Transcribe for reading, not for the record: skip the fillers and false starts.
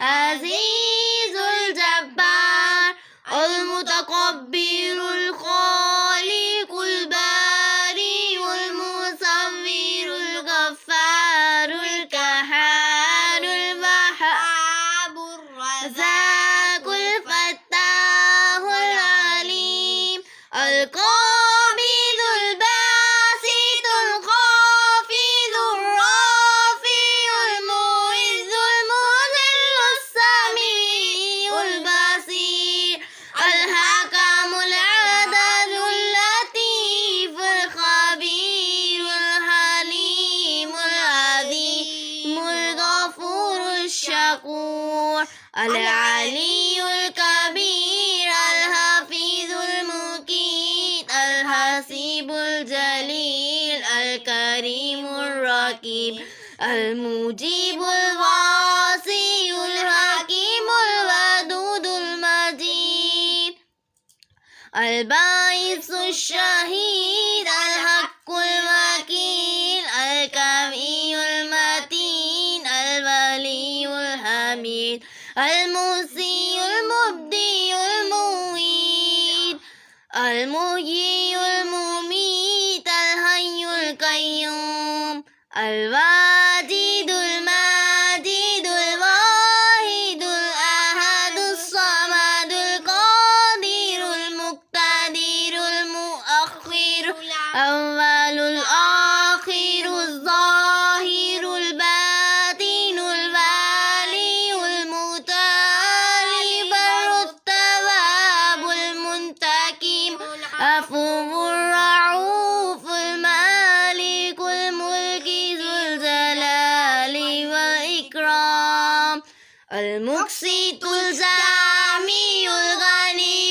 عزيز الجبار المتكبر الخالق الباري المصور الغفار القهار الوهاب الرزاق الفتاح العليم القابض الباسط الخافض الرافع المعز المذل السميع البصير الحكم العدل اللطيف الخبير الحليم العظيم الغفور الشكور العلي الكبير الحفيظ المقيت الحسيب الجليل الكريم الرقيب المجيب الواسع الحكيم الودود المجيد الباعث الشهيد الحق الوكيل القوي المتين الولي الحميد المحيي المبدئ المعيد المحيي المميت الحي القيوم الواجد الماجد الواحد الأحد الصمد القادر المقتدر المؤخر الأول الآخر الظاهر الباطن الوالي المتعالي بر التواب المنتقم عفو الرؤوف المالك الملك ذو الجلال والإكرام المقسط الجامع الغني